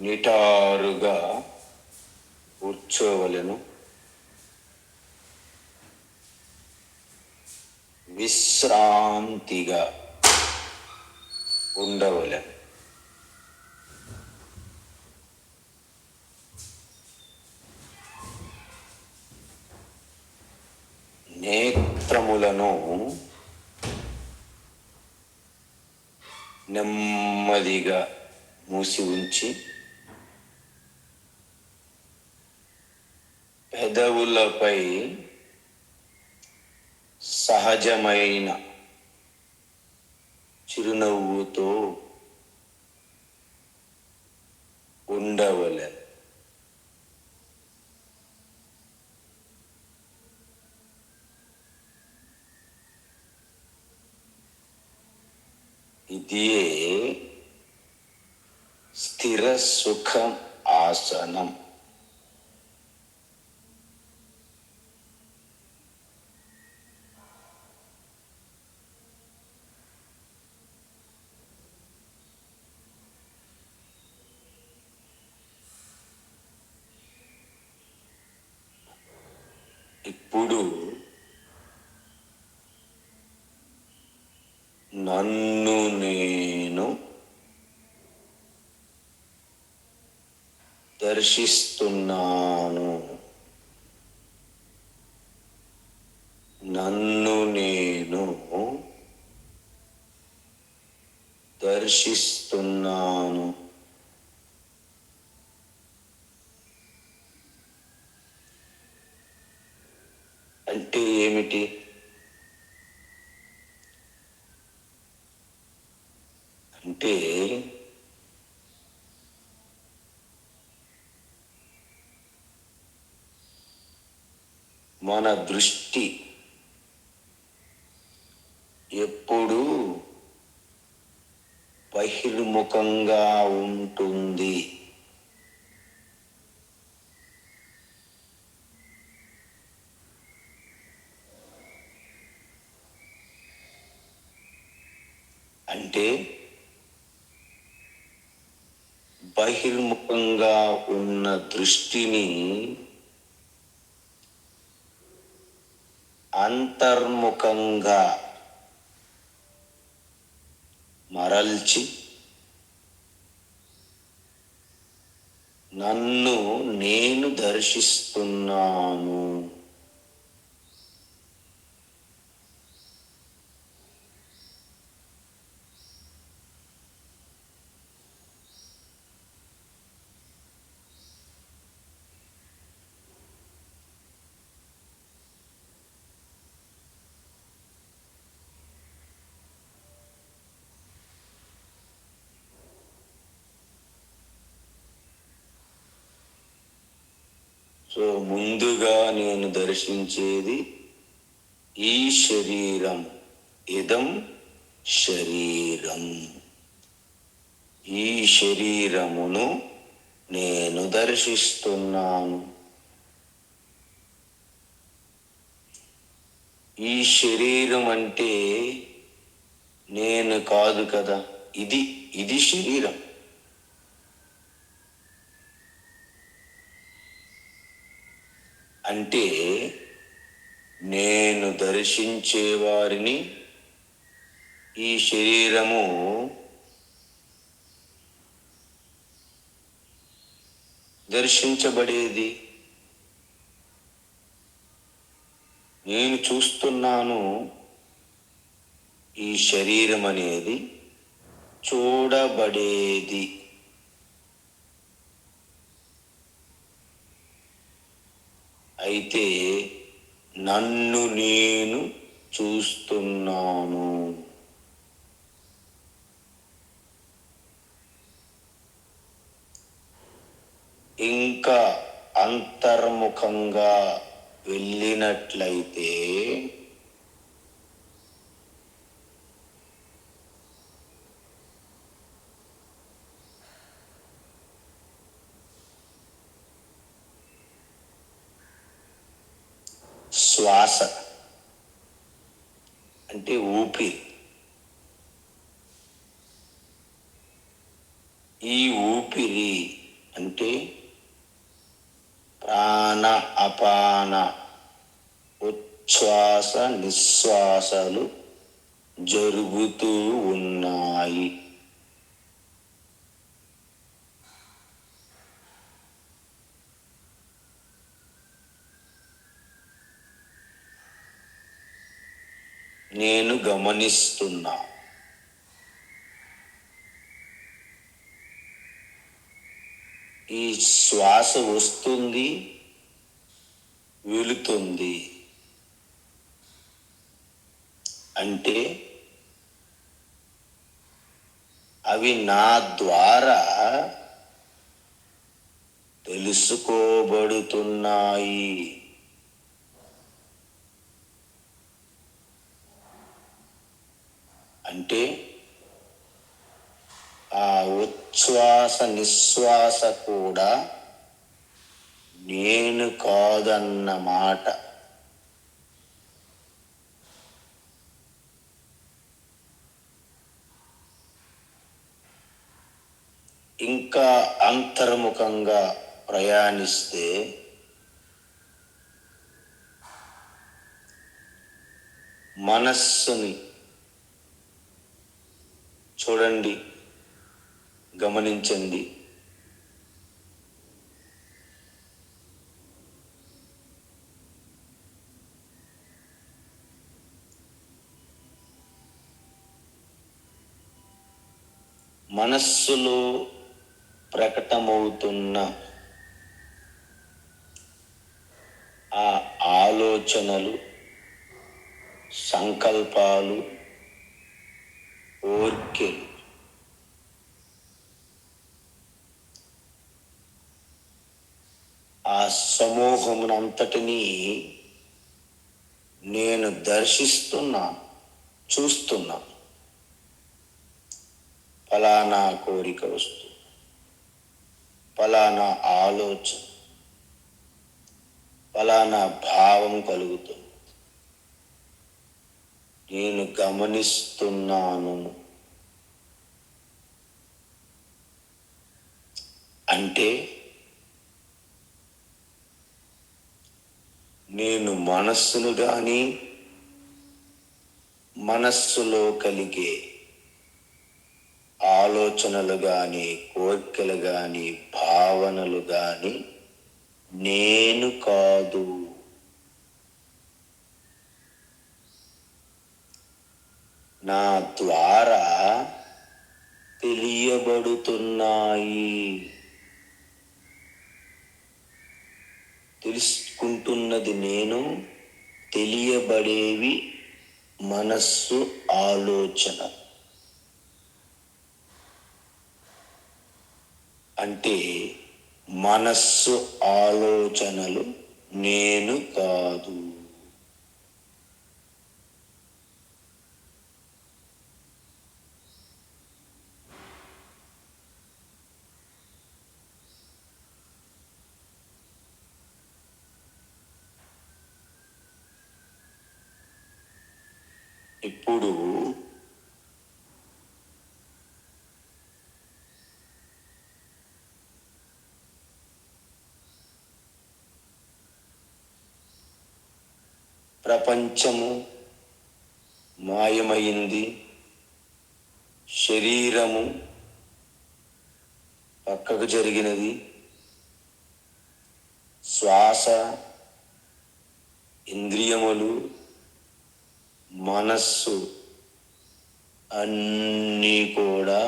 నిటారుగా కూర్చోవలెను. విశ్రాంతిగా ఉండవలెను. నేత్రములను నెమ్మదిగా మూసి ఉంచి పెదవులపై సహజమైన చిరునవ్వుతో ఉండవలెను. ఇదే స్థిర సుఖం ఆసనం. ఇప్పుడు నన్ను నేను దర్శిస్తున్నాను. నన్ను నేను దర్శిస్తున్నాను. అంటే ఏమిటి? అంటే మన దృష్టి ఎప్పుడూ బహిర్ముఖంగా ఉంటుంది. అంటే బహిర్ముఖంగా ఉన్న దృష్టిని అంతర్ముఖంగా మరల్చి నన్ను నేను దర్శిస్తున్నాను. సో ముందుగా నేను దర్శించేది ఈ శరీరం. ఇదం శరీరం. ఈ శరీరమును నేను దర్శిస్తున్నాను. ఈ శరీరం అంటే నేను కాదు కదా. ఇది శరీరం. అంటే నేను దర్శించే వారిని ఈ శరీరము దర్శించబడేది. నేను చూస్తున్నాను. ఈ శరీరం అనేది చూడబడేది. అయితే నన్ను నేను చూస్తున్నాను. ఇంకా అంతర్ముఖంగా వెళ్ళినట్లయితే శ్వాస అంటే ఊపిరి. ఈ ఊపిరి అంటే ప్రాణ అపాన ఉచ్ఛ్వాస నిశ్వాసాలు జరుగుతూ ఉన్నాయి. నేను గమనిస్తున్నా. ఈ శ్వాస వస్తుంది, వెళుతుంది. అంటే అవి నా ద్వారా తెలుసుకోబడుతున్నాయి. అంటే ఆ ఉచ్ఛ్వాస నిశ్వాస కూడా నేను కాదన్నమాట. ఇంకా అంతర్ముఖంగా ప్రయాణిస్తే మనస్సుని చూడండి, గమనించండి. మనస్సులో ప్రకటమవుతున్న ఆ ఆలోచనలు, సంకల్పాలు, కోర్కెలు ఆ సమూహమునంతటినీ నేను దర్శిస్తున్నా, చూస్తున్నా. ఫలానా కోరిక వస్తుంది, ఫలానా ఆలోచన, ఫలానా భావం కలుగుతుంది. నేను గమనిస్తున్నాను. అంటే నేను మనస్సును గాని, మనస్సులో కలిగే ఆలోచనలు గాని, కోరికలు గాని, భావనలు గాని నేను కాదు. నా ద్వారా తెలియబడుతున్నాయి. తెలుసుకుంటున్నది నేను, తెలియబడేవి మనస్సు, ఆలోచన. అంటే మనస్సు ఆలోచనలు నేను కాదు. ఇప్పుడు ప్రపంచము మాయమైంది, శరీరము పక్కకు జరిగినది, శ్వాస, ఇంద్రియములు, మనస్సు అన్నీ కూడా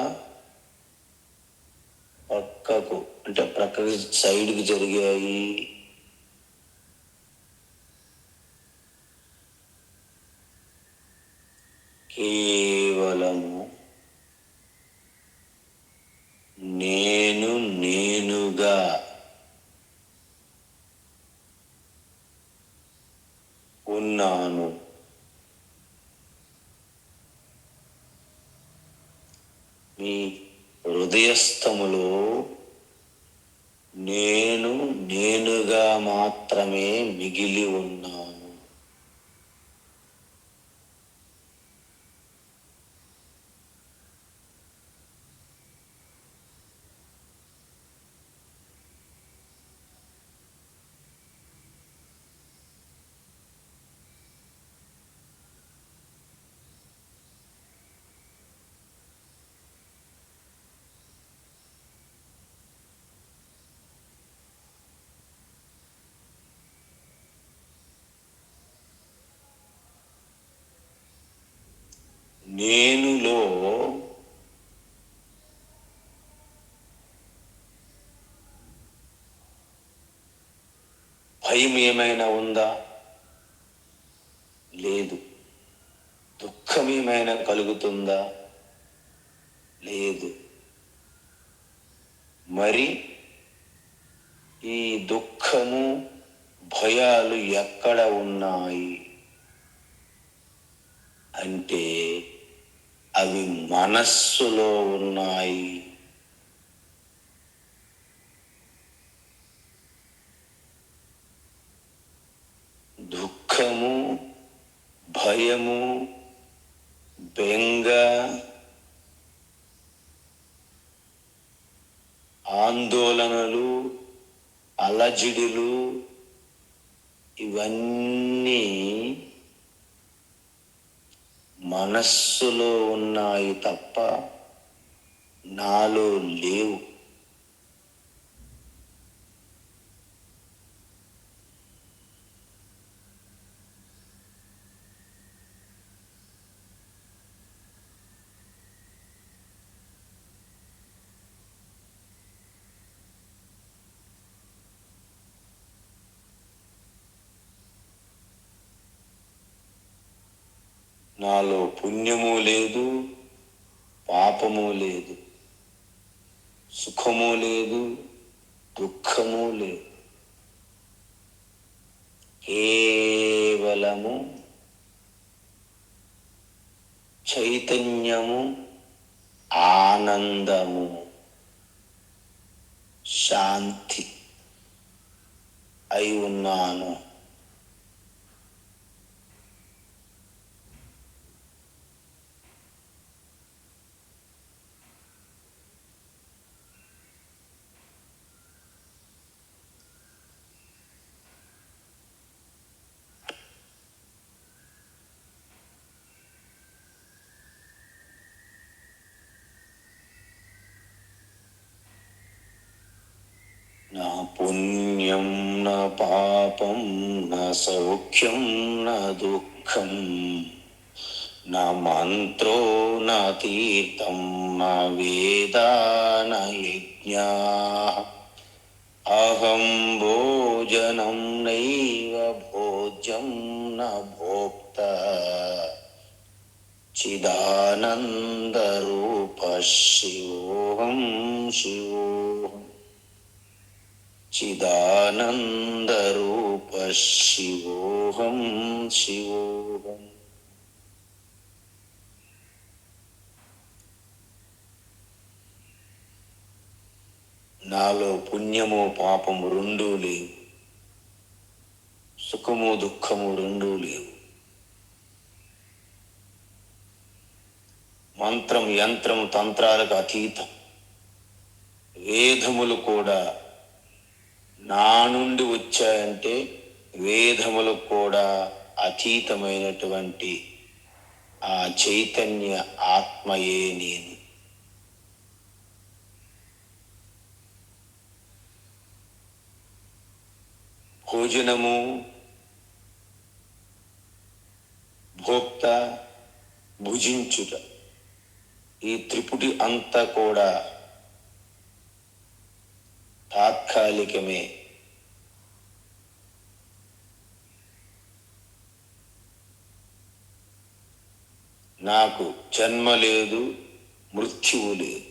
పక్కకు, అంటే ప్రక్కకి సైడ్కి జరిగాయి. కేవలము నేను నేనుగా ఉన్నాను. మీ హృదయస్థములో నేను నేనుగా మాత్రమే మిగిలి ఉన్నాను. నేనులో భయం ఏమైనా ఉందా? లేదు. దుఃఖం ఏమైనా కలుగుతుందా? లేదు. మరి ఈ దుఃఖము భయాలు ఎక్కడ ఉన్నాయి అంటే అవి మనస్సులో ఉన్నాయి. దుఃఖము, భయము, బెంగ, ఆందోళనలు, అలజడులు ఇవన్నీ మనస్సులో ఉన్నాయి తప్ప నాలో లేవు. నాలో పుణ్యము లేదు, పాపము లేదు, సుఖము లేదు, దుఃఖము లేదు. కేవలము చైతన్యము, ఆనందము, శాంతి అయి ఉన్నాను. నా పుణ్యం నా పాపం నా సౌఖ్యం నా దుఃఖం, నా మంత్రో నా తీర్థం నా వేదా నా యజ్ఞా, అహం భోజనం నైవ భోజ్యం నా భోక్త, చిదానందరూప శివోహం శివోహం, చిదానందరూప శివోహం శివోహం. నాలో పుణ్యము పాపము రెండూ లేవు, సుఖము దుఃఖము రెండూ లేవు. మంత్రం యంత్రం తంత్రాలకు అతీతం. వేదములు కూడా నా నుండి వచ్చాయంటే వేదములు కూడా అతీతమైనటువంటి ఆ చైతన్య ఆత్మయే నేను. భోజనము, భోక్త, భుజించుట ఈ త్రిపుటి అంతా కూడా తాత్కాలికమే. నాకు జన్మ లేదు, మృత్యువు లేదు.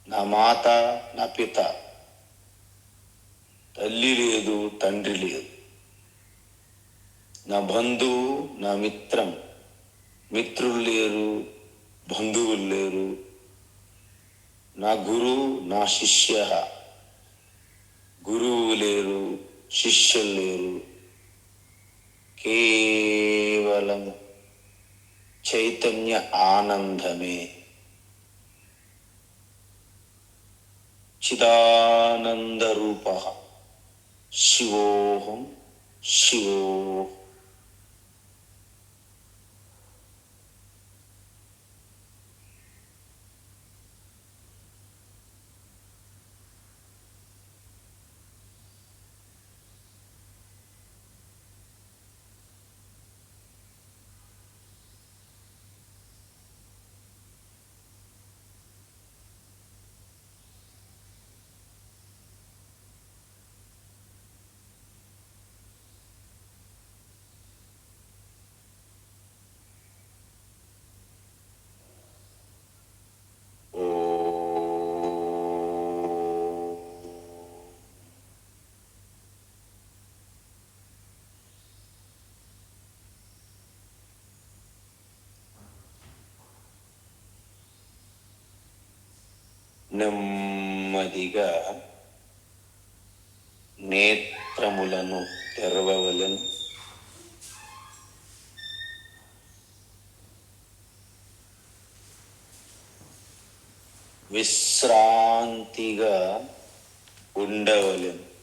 నా మాత నా పిత, తల్లి లేదు, తండ్రి లేదు. నా బంధువు నా మిత్రం, మిత్రులు లేరు, బంధువులు లేరు. నా గురువు నా శిష్య, గురువు లేరు, శిష్యులు లేరు. కేవలం చైతన్య ఆనందమే. చిదానంద రూప శివోహం శివోహం. నెమ్మదిగా నేత్రములను తెరవవలెను. విశ్రాంతిగా ఉండవలెను.